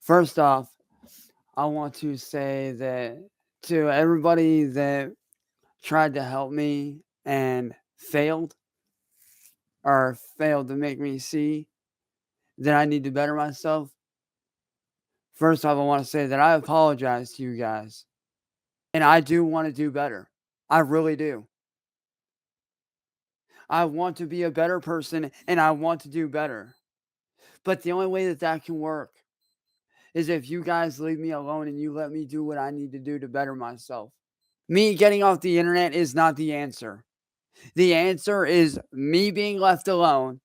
First off, I want to say that to everybody that tried to help me and failed or failed to make me see that I need to better myself. First off, I want to say that I apologize to you guys. And I do want to do better. I really do. I want to be a better person and I want to do better. But the only way that that can work is if you guys leave me alone and you let me do what I need to do to better myself. Me getting off the internet is not the answer. The answer is me being left alone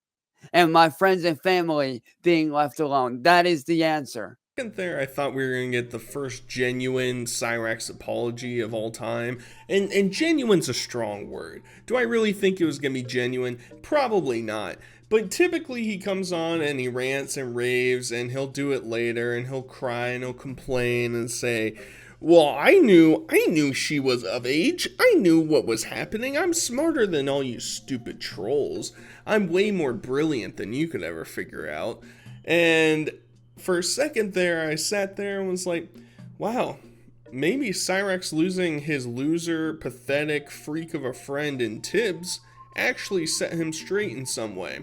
and my friends and family being left alone. That is the answer. There, I thought we were gonna get the first genuine Cyraxx apology of all time, and genuine's a strong word. Do I really think it was gonna be genuine? Probably not. But typically he comes on and he rants and raves, and he'll do it later, and he'll cry and he'll complain and say, "Well, I knew she was of age. I knew what was happening. I'm smarter than all you stupid trolls. I'm way more brilliant than you could ever figure out." And for a second there, I sat there and was like, wow, maybe Cyraxx losing his loser, pathetic freak of a friend in Tibbs actually set him straight in some way.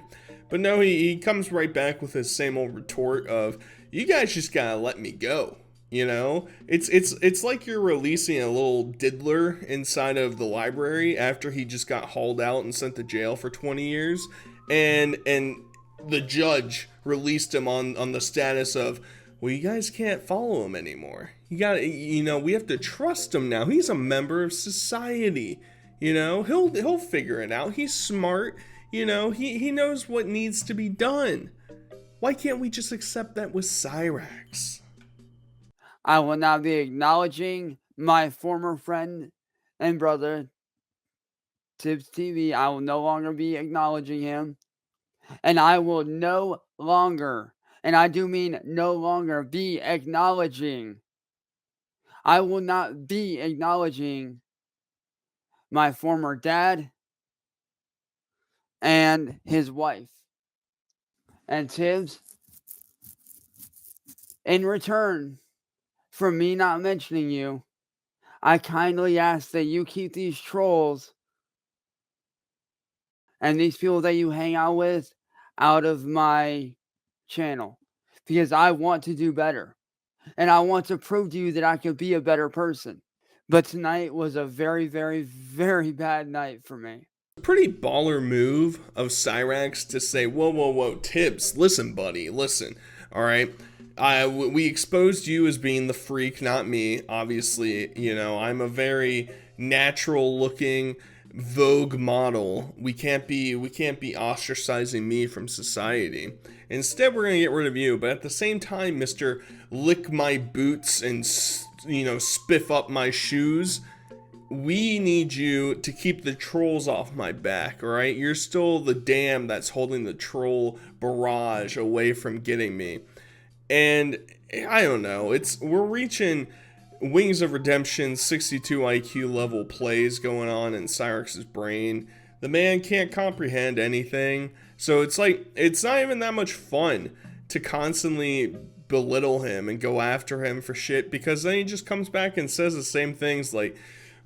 But no, he comes right back with his same old retort of, you guys just gotta let me go. You know, it's like you're releasing a little diddler inside of the library after he just got hauled out and sent to jail for 20 years, and the judge released him on the status of, well, you guys can't follow him anymore. We have to trust him now. He's a member of society. He'll figure it out. He's smart. He knows what needs to be done. Why can't we just accept that with Cyraxx? I will not be acknowledging my former friend and brother, Tibbs TV. I will no longer be acknowledging him. And I will no longer, and I do mean no longer, be acknowledging. I will not be acknowledging my former dad and his wife. And Tibbs, in return for me not mentioning you, I kindly ask that you keep these trolls and these people that you hang out with out of my channel, because I want to do better and I want to prove to you that I could be a better person. But tonight was a very, very, very bad night for me. Pretty baller move of Cyraxx to say, whoa, whoa, whoa, Tibbs, listen, buddy, listen, all right? We exposed you as being the freak, not me. Obviously, I'm a very natural-looking Vogue model. We can't be ostracizing me from society. Instead, we're gonna get rid of you. But at the same time, Mister Lick my boots and spiff up my shoes, we need you to keep the trolls off my back, all right? You're still the dam that's holding the troll barrage away from getting me. And I don't know, we're reaching Wings of Redemption 62 IQ level plays going on in Cyraxx's brain. The man can't comprehend anything, so it's like, it's not even that much fun to constantly belittle him and go after him for shit, because then he just comes back and says the same things like,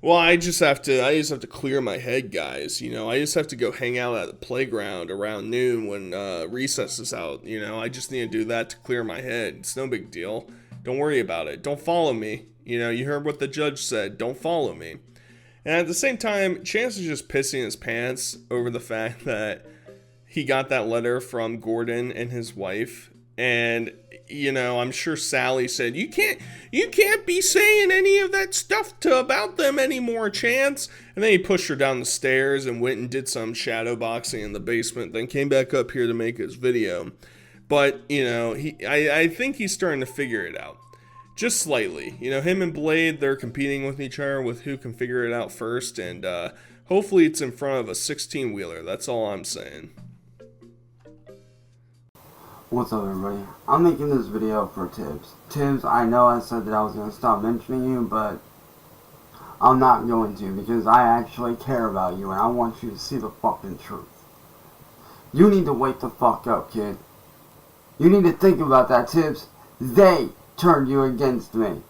well, I just have to clear my head, guys. I just have to go hang out at the playground around noon when recess is out. I just need to do that to clear my head. It's no big deal. Don't worry about it. Don't follow me. You heard what the judge said. Don't follow me. And at the same time, Chance is just pissing his pants over the fact that he got that letter from Gordon and his wife. And, I'm sure Sally said, you can't be saying any of that stuff about them anymore, Chance. And then he pushed her down the stairs and went and did some shadow boxing in the basement, then came back up here to make his video. But, I think he's starting to figure it out. Just slightly. Him and Blade, they're competing with each other with who can figure it out first. And hopefully it's in front of a 16-wheeler. That's all I'm saying. What's up, everybody? I'm making this video for Tibbs. Tibbs, I know I said that I was going to stop mentioning you, but I'm not going to, because I actually care about you and I want you to see the fucking truth. You need to wake the fuck up, kid. You need to think about that, Tibbs. They turned you against me.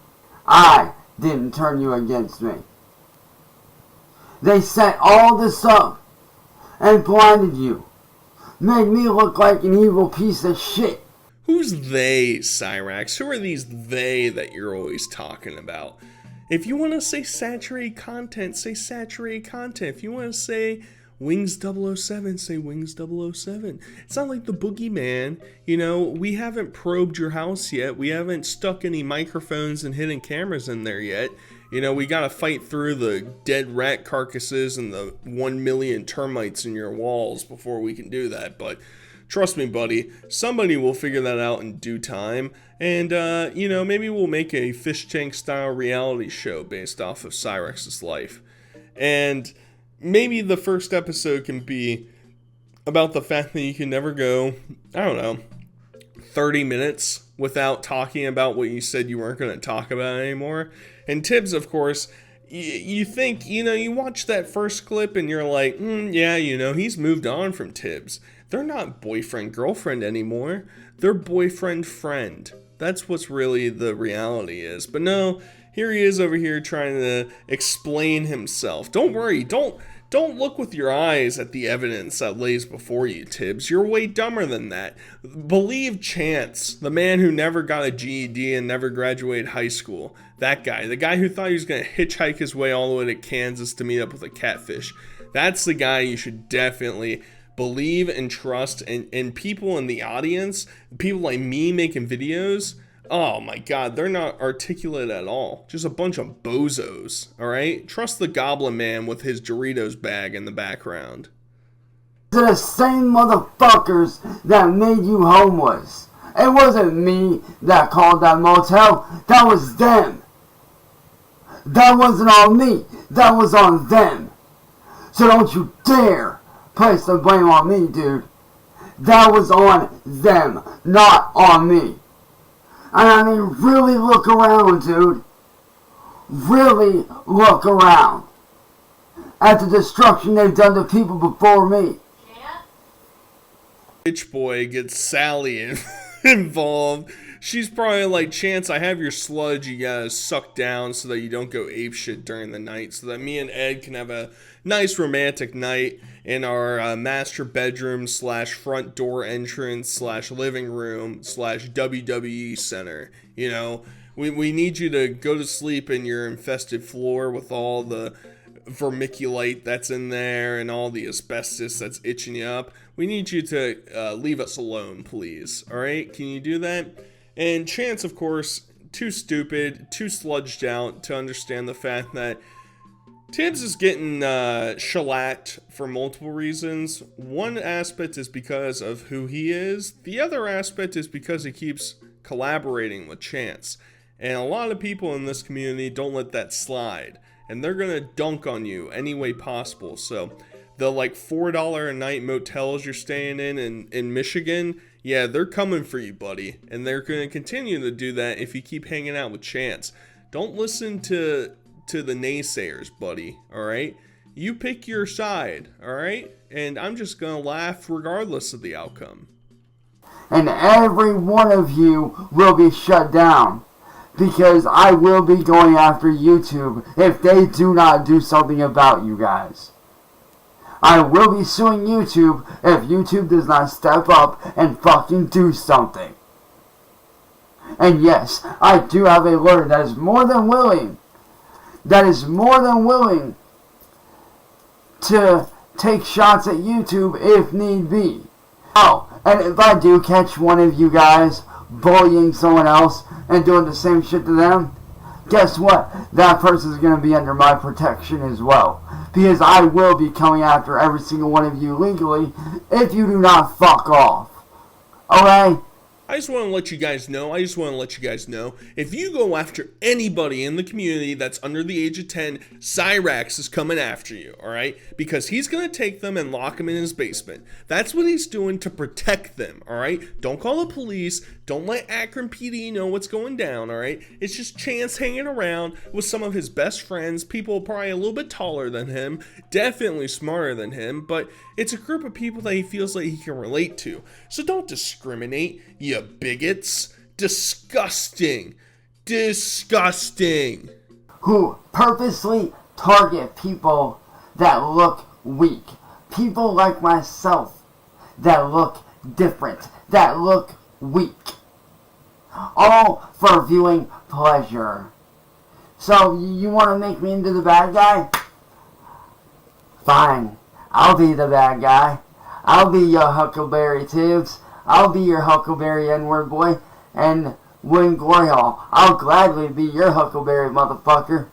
I didn't turn you against me. They set all this up and blinded you. Made me look like an evil piece of shit. Who's they, Cyraxx? Who are these they that you're always talking about? If you want to say saturated content, say saturated content. If you want to say Wings 007, say Wings 007. It's not like the boogeyman. You know, we haven't probed your house yet. We haven't stuck any microphones and hidden cameras in there yet. You know, we gotta fight through the dead rat carcasses and the 1 million termites in your walls before we can do that. But trust me, buddy, somebody will figure that out in due time. And, you know, maybe we'll make a fish tank style reality show based off of Cyraxx's life. And maybe the first episode can be about the fact that you can never go, I don't know, 30 minutes without talking about what you said you weren't going to talk about anymore. And Tibbs, of course, you think, you know, you watch that first clip and you're like, yeah, you know, he's moved on from Tibbs. They're not boyfriend-girlfriend anymore. They're boyfriend-friend. That's what's really the reality is. But no, here he is over here trying to explain himself. Don't worry, don't look with your eyes at the evidence that lays before you, Tibbs. You're way dumber than that. Believe Chance, the man who never got a GED and never graduated high school. That guy, the guy who thought he was going to hitchhike his way all the way to Kansas to meet up with a catfish. That's the guy you should definitely believe and trust. And people in the audience, people like me making videos, oh my god, they're not articulate at all. Just a bunch of bozos, alright? Trust the Goblin Man with his Doritos bag in the background. To the same motherfuckers that made you homeless. It wasn't me that called that motel. That was them. That wasn't on me. That was on them. So don't you dare place the blame on me, dude. That was on them, not on me. And I mean, really look around, dude. Really look around at the destruction they've done to people before me. Rich boy gets Sally involved. She's probably like, Chance, I have your sludge you gotta suck down so that you don't go apeshit during the night, so that me and Ed can have a nice romantic night in our master bedroom slash front door entrance slash living room slash WWE center. You know, we need you to go to sleep in your infested floor with all the vermiculite that's in there and all the asbestos that's itching you up. We need you to leave us alone, please. All right? Can you do that? And Chance, of course, too stupid, too sludged out to understand the fact that Tibbs is getting shellacked for multiple reasons. One aspect is because of who he is. The other aspect is because he keeps collaborating with Chance. And a lot of people in this community don't let that slide. And they're going to dunk on you any way possible. So the like $4 a night motels you're staying in Michigan, yeah, they're coming for you, buddy. And they're going to continue to do that if you keep hanging out with Chance. Don't listen to the naysayers, buddy, alright? You pick your side, alright? And I'm just gonna laugh regardless of the outcome. And every one of you will be shut down. Because I will be going after YouTube if they do not do something about you guys. I will be suing YouTube if YouTube does not step up and fucking do something. And yes, I do have a lawyer that is more than willing to take shots at YouTube if need be. Oh, and if I do catch one of you guys bullying someone else and doing the same shit to them, guess what? That person is going to be under my protection as well. Because I will be coming after every single one of you legally if you do not fuck off. Okay? I just want to let you guys know, if you go after anybody in the community that's under the age of 10, Cyraxx is coming after you, alright? Because he's going to take them and lock them in his basement. That's what he's doing to protect them, alright? Don't call the police. Don't let Akron PD know what's going down, alright? It's just Chance hanging around with some of his best friends, people probably a little bit taller than him, definitely smarter than him, but it's a group of people that he feels like he can relate to. So don't discriminate, you bigots. Disgusting. Disgusting. Who purposely target people that look weak. People like myself that look different, that look weak. All for viewing pleasure. So, you want to make me into the bad guy? Fine. I'll be the bad guy. I'll be your Huckleberry Tibbs. I'll be your Huckleberry N-word boy. And win Glory Hall. I'll gladly be your Huckleberry motherfucker.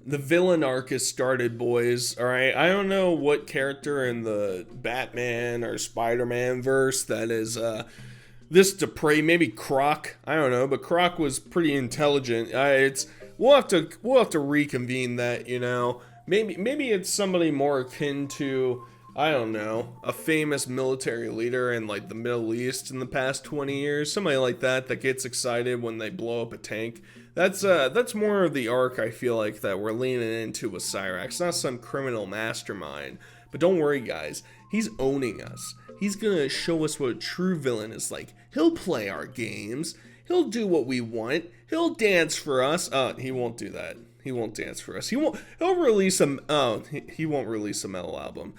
The villain arc has started, boys. Alright, I don't know what character in the Batman or Spider-Man verse that is this depraved. Maybe Croc. I don't know, but Croc was pretty intelligent. We'll have to reconvene that, you know. Maybe it's somebody more akin to, I don't know, a famous military leader in like the Middle East in the past 20 years. Somebody like that gets excited when they blow up a tank. That's more of the arc I feel like that we're leaning into with Cyraxx. Not some criminal mastermind. But don't worry, guys. He's owning us. He's gonna show us what a true villain is like. He'll play our games. He'll do what we want. He'll dance for us. He won't do that. He won't dance for us. He'll release a. He won't release a metal album.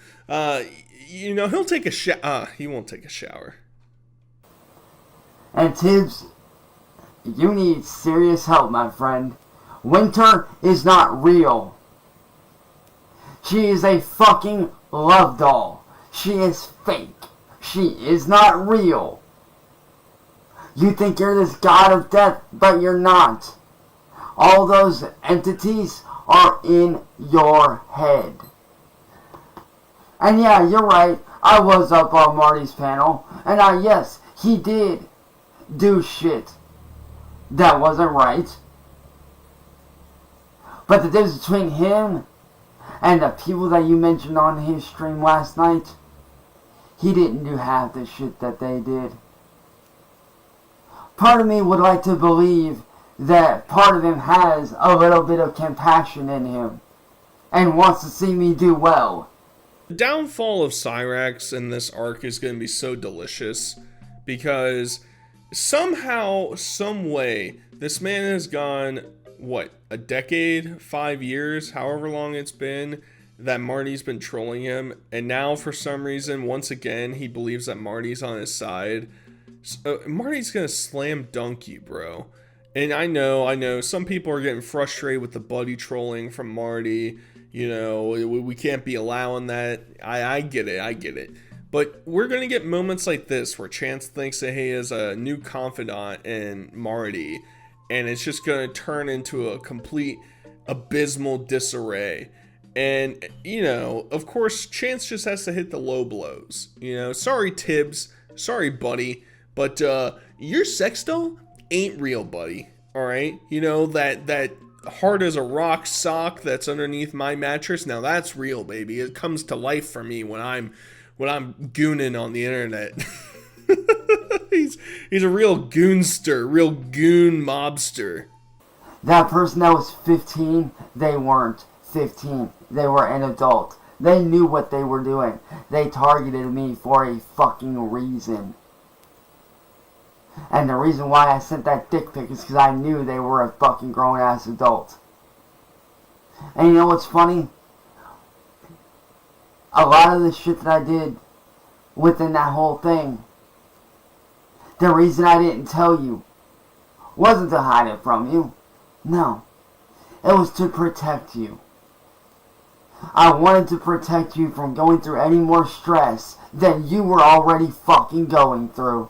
You know, he'll take a shower. He won't take a shower. And Tibbs, you need serious help, my friend. Winter is not real. She is a fucking love doll. She is fake. She is not real. You think you're this god of death, but you're not. All those entities are in your head. And yeah, you're right. I was up on Marty's panel. And yes, he did do shit that wasn't right. But the difference between him and the people that you mentioned on his stream last night, he didn't do half the shit that they did. Part of me would like to believe that part of him has a little bit of compassion in him and wants to see me do well. The downfall of Cyraxx in this arc is going to be so delicious because somehow, some way, this man has gone, what, a decade, 5 years, however long it's been, that Marty's been trolling him, and now for some reason, once again, he believes that Marty's on his side. Marty's gonna slam dunk you, bro. And I know, some people are getting frustrated with the buddy trolling from Marty. You know, we can't be allowing that. I get it. But we're going to get moments like this where Chance thinks that he is a new confidant in Marty, and it's just going to turn into a complete abysmal disarray. And, you know, of course, Chance just has to hit the low blows. You know, sorry, Tibbs. Sorry, buddy. But your sex doll ain't real, buddy. All right? You know, that hard as a rock sock that's underneath my mattress, now that's real, baby. It comes to life for me when I'm gooning on the internet. he's a real goonster, real goon mobster. That person that was 15, they weren't 15. They were an adult. They knew what they were doing. They targeted me for a fucking reason. And the reason why I sent that dick pic is because I knew they were a fucking grown-ass adult. And you know what's funny? A lot of the shit that I did within that whole thing, the reason I didn't tell you wasn't to hide it from you. No. It was to protect you. I wanted to protect you from going through any more stress than you were already fucking going through.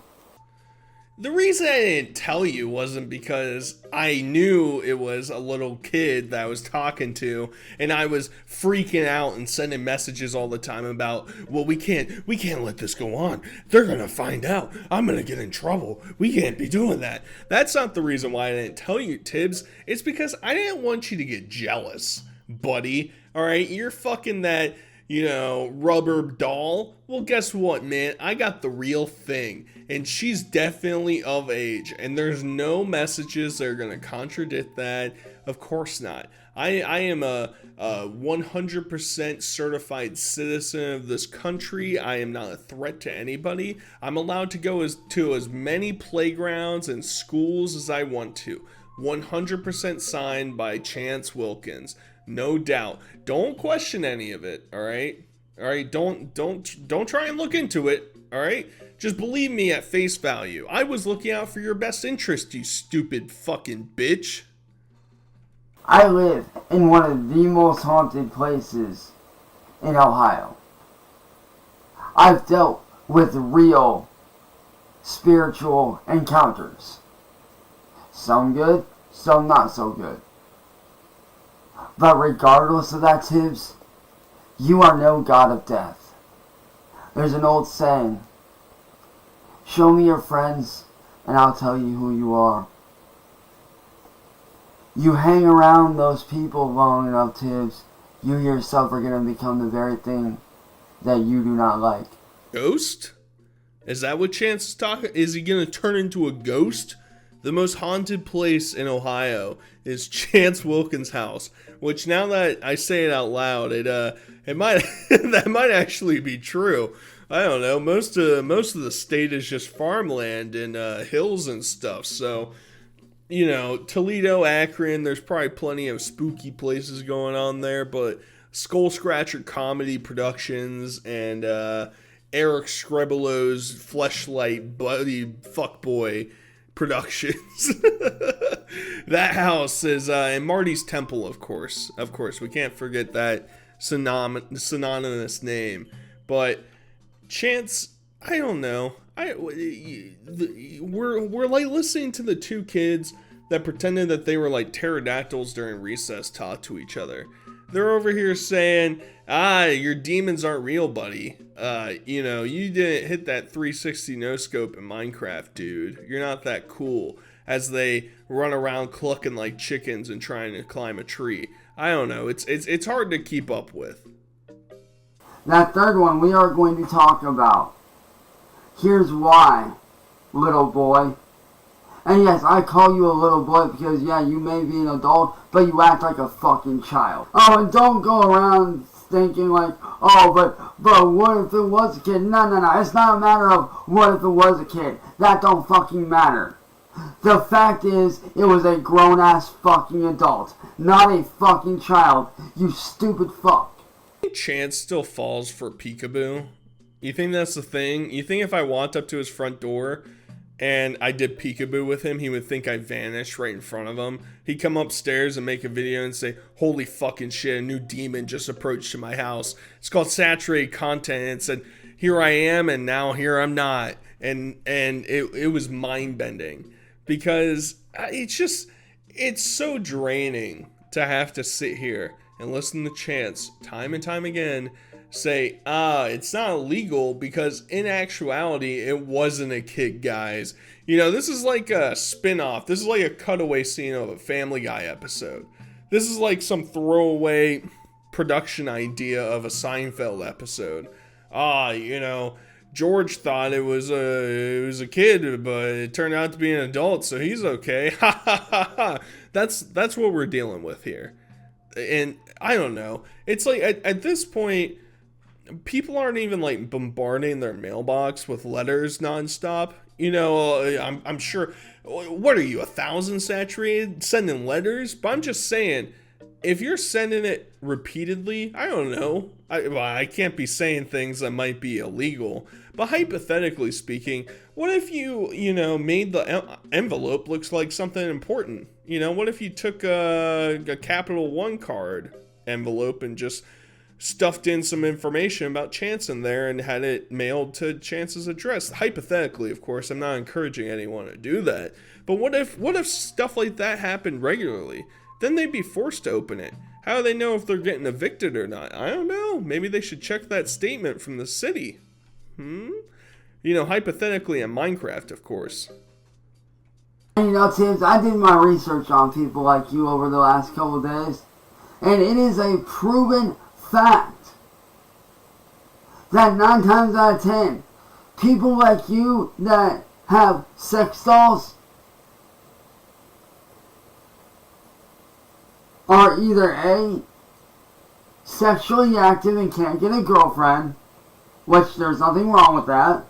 The reason I didn't tell you wasn't because I knew it was a little kid that I was talking to, and I was freaking out and sending messages all the time about, well, we can't let this go on. They're gonna find out. I'm gonna get in trouble. We can't be doing that. That's not the reason why I didn't tell you, Tibbs. It's because I didn't want you to get jealous, buddy. All right, you're fucking that. rubber doll. Well, guess what, man? I got the real thing, and she's definitely of age, and there's no messages that are going to contradict that. Of course not. I am a 100% certified citizen of this country. I am not a threat to anybody. I'm allowed to go to as many playgrounds and schools as I want to. 100% signed by Chance Wilkins. No doubt. Don't question any of it, all right? All right, don't try and look into it, all right? Just believe me at face value. I was looking out for your best interest, you stupid fucking bitch. I live in one of the most haunted places in Ohio. I've dealt with real spiritual encounters. Some good, some not so good. But regardless of that, Tibbs, you are no god of death. There's an old saying, show me your friends and I'll tell you who you are. You hang around those people long enough, Tibbs, you yourself are going to become the very thing that you do not like. Ghost? Is that what Chance is talking? Is he going to turn into a ghost? The most haunted place in Ohio is Chance Wilkins' house, which now that I say it out loud, it might that might actually be true. I don't know. Most of the state is just farmland and hills and stuff. So, Toledo, Akron, there's probably plenty of spooky places going on there, but Skull Scratcher Comedy Productions and Eric Screbelow's Fleshlight Buddy Fuckboy Productions. That house is in Marty's Temple, of course. Of course, we can't forget that synonymous name. But Chance, I don't know. We're like listening to the two kids that pretended that they were like pterodactyls during recess talk to each other. They're over here saying, your demons aren't real, buddy. You didn't hit that 360 no scope in Minecraft, dude. You're not that cool. As they run around clucking like chickens and trying to climb a tree. I don't know. It's hard to keep up with. That third one we are going to talk about. Here's why, little boy. And yes, I call you a little boy because, yeah, you may be an adult, but you act like a fucking child. Oh, and don't go around thinking like, oh, but what if it was a kid? No. It's not a matter of what if it was a kid. That don't fucking matter. The fact is, it was a grown-ass fucking adult, not a fucking child, you stupid fuck. Chance still falls for peekaboo. You think that's the thing? You think if I walked up to his front door and I did peekaboo with him, he would think I vanished right in front of him? He'd come upstairs and make a video and say, holy fucking shit, a new demon just approached to my house. It's called saturated content, and it said, here I am, and now here I'm not. And it was mind-bending. Because it's so draining to have to sit here and listen to Chance time and time again say, it's not illegal because in actuality, it wasn't a kid, guys. This is like a spin-off. This is like a cutaway scene of a Family Guy episode. This is like some throwaway production idea of a Seinfeld episode. George thought it was a kid, but it turned out to be an adult, so he's okay. Ha ha ha ha. That's what we're dealing with here. And I don't know. It's like at this point, people aren't even like bombarding their mailbox with letters nonstop. I'm sure. What are you, 1,000 saturated sending letters? But I'm just saying, if you're sending it repeatedly, I don't know. I can't be saying things that might be illegal. But hypothetically speaking, what if you made the envelope looks like something important? What if you took a Capital One card envelope and just stuffed in some information about Chance in there and had it mailed to Chance's address? Hypothetically, of course, I'm not encouraging anyone to do that. But what if stuff like that happened regularly? Then they'd be forced to open it. How do they know if they're getting evicted or not? I don't know. Maybe they should check that statement from the city. Hypothetically in Minecraft, of course. Tibbs, I did my research on people like you over the last couple of days, and it is a proven fact that 9 times out of 10, people like you that have sex dolls are either A, sexually active and can't get a girlfriend, which there's nothing wrong with that,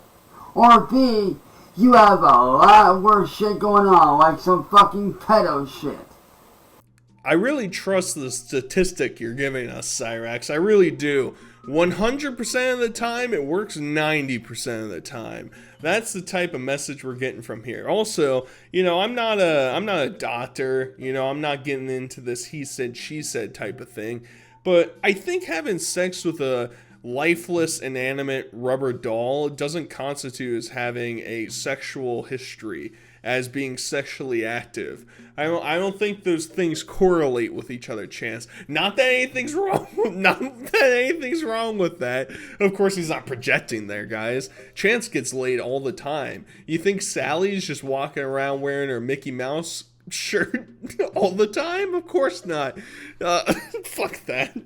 or B, you have a lot worse shit going on, like some fucking pedo shit. I really trust the statistic you're giving us, Cyraxx. I really do. 100% of the time, it works 90% of the time. That's the type of message we're getting from here. Also, you know, I'm not a doctor. You know, I'm not getting into this he said, she said type of thing. But I think having sex with a lifeless, inanimate rubber doll doesn't constitute as having a sexual history, as being sexually active. I don't think those things correlate with each other, Chance. Not that anything's wrong. Not that anything's wrong with that. Of course, he's not projecting there, guys. Chance gets laid all the time. You think Sally's just walking around wearing her Mickey Mouse shirt all the time? Of course not. Fuck that.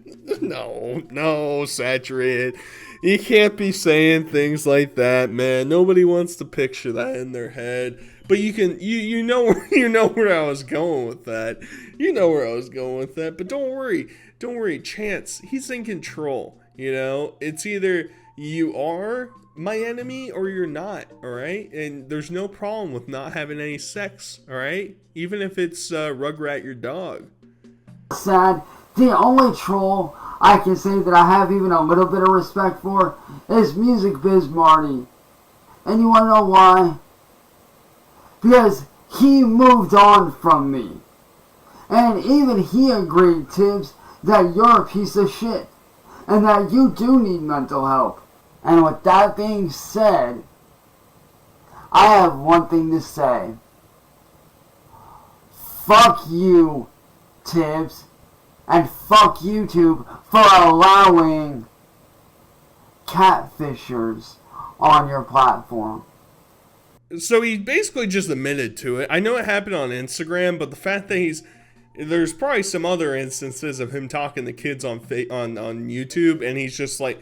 No, Saturated. You can't be saying things like that, man. Nobody wants to picture that in their head. But you know where I was going with that. You know where I was going with that. But don't worry, Chance, he's in control. You know, it's either you are my enemy or you're not, all right? And there's no problem with not having any sex, all right? Even if it's Rugrat, your dog. Sad. The only troll I can say that I have even a little bit of respect for is Music Biz Marty. And you wanna know why? Because he moved on from me. And even he agreed, Tibbs, that you're a piece of shit. And that you do need mental help. And with that being said, I have one thing to say. Fuck you, Tibbs. And fuck YouTube for allowing catfishers on your platform. So he basically just admitted to it. I know it happened on Instagram, but the fact that there's probably some other instances of him talking to kids on YouTube, and he's just like,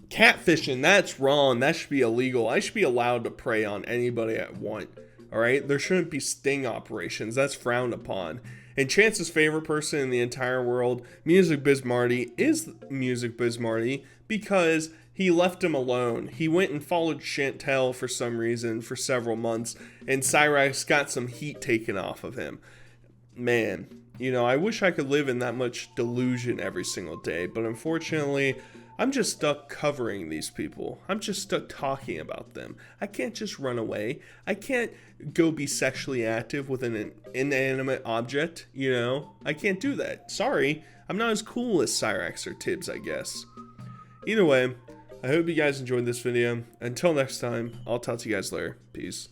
catfishing, that's wrong. That should be illegal. I should be allowed to prey on anybody I want. All right, there shouldn't be sting operations. That's frowned upon. And Chance's favorite person in the entire world, Music Biz Marty, is Music Biz Marty because he left him alone. He went and followed Chantel for some reason for several months, and Cyraxx got some heat taken off of him. Man, you know, I wish I could live in that much delusion every single day, but unfortunately, I'm just stuck covering these people. I'm just stuck talking about them. I can't just run away. I can't go be sexually active with an inanimate object, you know? I can't do that. Sorry, I'm not as cool as Cyraxx or Tibbs, I guess. Either way, I hope you guys enjoyed this video. Until next time, I'll talk to you guys later. Peace.